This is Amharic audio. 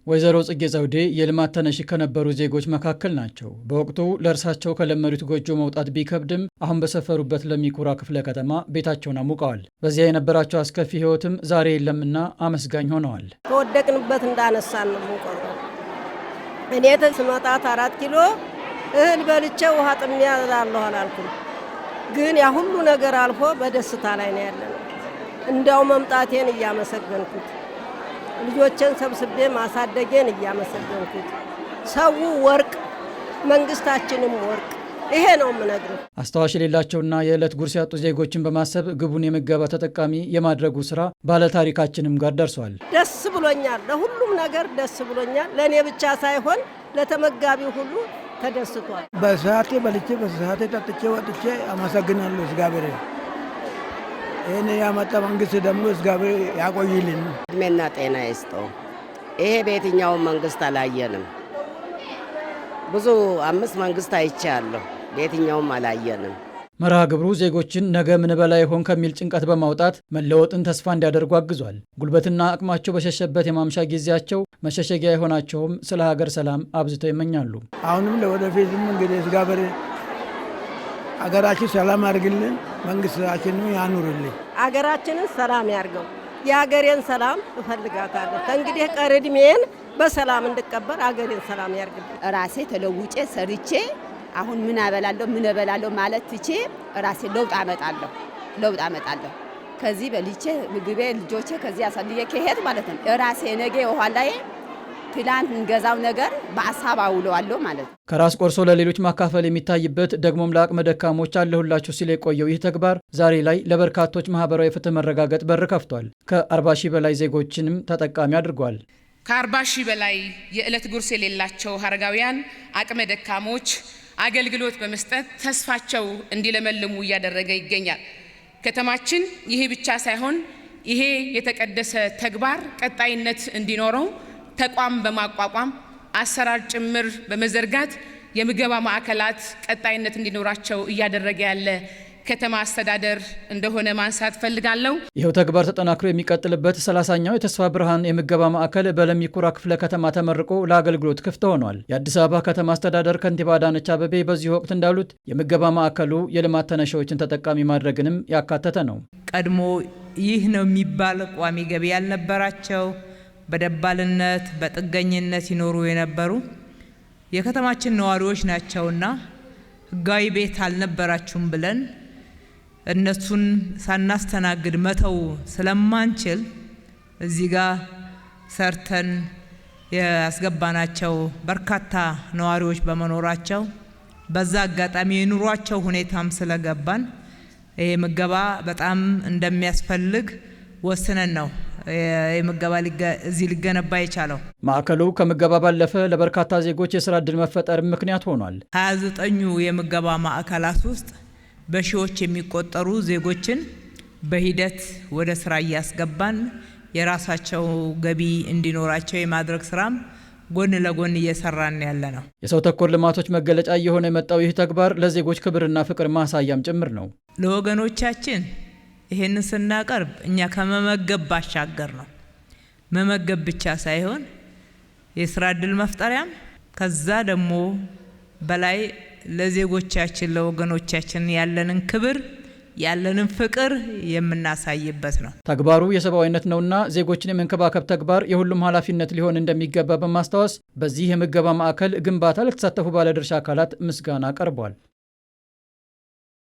ወይዘሮ ጽጌ ዘውዴ የልማት ተነሺ ከነበሩ ዜጎች መካከል ናቸው። በወቅቱ ለእርሳቸው ከለመዱት ጎጆ መውጣት ቢከብድም አሁን በሰፈሩበት ለሚኩራ ክፍለ ከተማ ቤታቸውን አሙቀዋል። በዚያ የነበራቸው አስከፊ ሕይወትም ዛሬ የለምና አመስጋኝ ሆነዋል። ከወደቅንበት እንዳነሳን ነው የምንቆጥረው። እኔ ስመጣት 4 ኪሎ እህል በልቼ ውሃ ጥሜ ያላለሁ አላልኩም። ግን ያ ሁሉ ነገር አልፎ በደስታ ላይ ነው ያለነው። እንዲያው መምጣቴን እያመሰገንኩት ልጆችን ሰብስቤ ማሳደጌን እያመሰገንኩት ሰው ወርቅ መንግስታችንም ወርቅ ይሄ ነው የምነግረው። አስተዋሽ የሌላቸውና የዕለት ጉርስ ያጡ ዜጎችን በማሰብ ግቡን የምገባ ተጠቃሚ የማድረጉ ስራ ባለታሪካችንም ጋር ደርሷል። ደስ ብሎኛል። ለሁሉም ነገር ደስ ብሎኛል። ለእኔ ብቻ ሳይሆን ለተመጋቢው ሁሉ ተደስቷል። በሰዓቴ በልቼ በሰዓቴ ጠጥቼ ወጥቼ አመሰግናለሁ እግዚአብሔር። ይህን ያመጣ መንግስት ደግሞ እግዚአብሔር ያቆይልን፣ እድሜና ጤና ይስጠው። ይሄ በየትኛውም መንግስት አላየንም። ብዙ 5 መንግስት አይቻለሁ፣ በየትኛውም አላየንም። መርሃ ግብሩ ዜጎችን ነገ ምን በላ ይሆን ከሚል ጭንቀት በማውጣት መለወጥን ተስፋ እንዲያደርጉ አግዟል። ጉልበትና አቅማቸው በሸሸበት የማምሻ ጊዜያቸው መሸሸጊያ የሆናቸውም ስለ ሀገር ሰላም አብዝተው ይመኛሉ። አሁንም ለወደፊትም እንግዲህ እግዚአብሔር አገራችን ሰላም ያርግልን፣ መንግስታችንን ያኑርልን። አገራችንን ሰላም ያርገው። የአገሬን ሰላም እፈልጋታለሁ። ከእንግዲህ ቀሪ ዕድሜን በሰላም እንድቀበር አገሬን ሰላም ያርግልን። ራሴ ተለውጬ ሰርቼ አሁን ምን እበላለሁ ማለት ትቼ ራሴ ለውጥ አመጣለሁ። ከዚህ በልቼ ምግቤ ልጆቼ ከዚህ አሳልዬ ከሄድ ማለት ነው ራሴ ነገ ኋላዬ ትላንት እንገዛው ነገር በአሳብ አውለዋለሁ ማለት ነው። ከራስ ቆርሶ ለሌሎች ማካፈል የሚታይበት ደግሞም ለአቅመ ደካሞች አለሁላችሁ ሲል የቆየው ይህ ተግባር ዛሬ ላይ ለበርካቶች ማህበራዊ ፍትህ መረጋገጥ በር ከፍቷል። ከ40 ሺህ በላይ ዜጎችንም ተጠቃሚ አድርጓል። ከ40 ሺህ በላይ የዕለት ጉርስ የሌላቸው አረጋውያን አቅመ ደካሞች አገልግሎት በመስጠት ተስፋቸው እንዲለመልሙ እያደረገ ይገኛል። ከተማችን ይሄ ብቻ ሳይሆን ይሄ የተቀደሰ ተግባር ቀጣይነት እንዲኖረው ተቋም በማቋቋም አሰራር ጭምር በመዘርጋት የምገባ ማዕከላት ቀጣይነት እንዲኖራቸው እያደረገ ያለ ከተማ አስተዳደር እንደሆነ ማንሳት ፈልጋለሁ። ይኸው ተግባር ተጠናክሮ የሚቀጥልበት 30ኛው የተስፋ ብርሃን የምገባ ማዕከል በለሚኩራ ክፍለ ከተማ ተመርቆ ለአገልግሎት ክፍት ሆኗል። የአዲስ አበባ ከተማ አስተዳደር ከንቲባ አዳነች አቤቤ በዚህ ወቅት እንዳሉት የምገባ ማዕከሉ የልማት ተነሺዎችን ተጠቃሚ ማድረግንም ያካተተ ነው። ቀድሞ ይህ ነው የሚባል ቋሚ ገቢ ያልነበራቸው በደባልነት በጥገኝነት ሲኖሩ የነበሩ የከተማችን ነዋሪዎች ናቸውና ሕጋዊ ቤት አልነበራችሁም ብለን እነሱን ሳናስተናግድ መተው ስለማንችል እዚህ ጋር ሰርተን ያስገባናቸው በርካታ ነዋሪዎች በመኖራቸው በዛ አጋጣሚ የኑሯቸው ሁኔታም ስለገባን ይሄ ምገባ በጣም እንደሚያስፈልግ ወስነን ነው የምገባ እዚህ ሊገነባ የቻለው። ማዕከሉ ከምገባ ባለፈ ለበርካታ ዜጎች የስራ ዕድል መፈጠር ምክንያት ሆኗል። 29ኙ የምገባ ማዕከላት ውስጥ በሺዎች የሚቆጠሩ ዜጎችን በሂደት ወደ ስራ እያስገባን የራሳቸው ገቢ እንዲኖራቸው የማድረግ ስራም ጎን ለጎን እየሰራን ያለ ነው። የሰው ተኮር ልማቶች መገለጫ እየሆነ የመጣው ይህ ተግባር ለዜጎች ክብርና ፍቅር ማሳያም ጭምር ነው። ለወገኖቻችን ይሄን ስናቀርብ እኛ ከመመገብ ባሻገር ነው። መመገብ ብቻ ሳይሆን የስራ ዕድል መፍጠሪያም ከዛ ደግሞ በላይ ለዜጎቻችን ለወገኖቻችን ያለንን ክብር ያለንን ፍቅር የምናሳይበት ነው። ተግባሩ የሰብአዊነት ነውና ዜጎችን የመንከባከብ ተግባር የሁሉም ኃላፊነት ሊሆን እንደሚገባ በማስታወስ በዚህ የምገባ ማዕከል ግንባታ ለተሳተፉ ባለድርሻ አካላት ምስጋና ቀርቧል።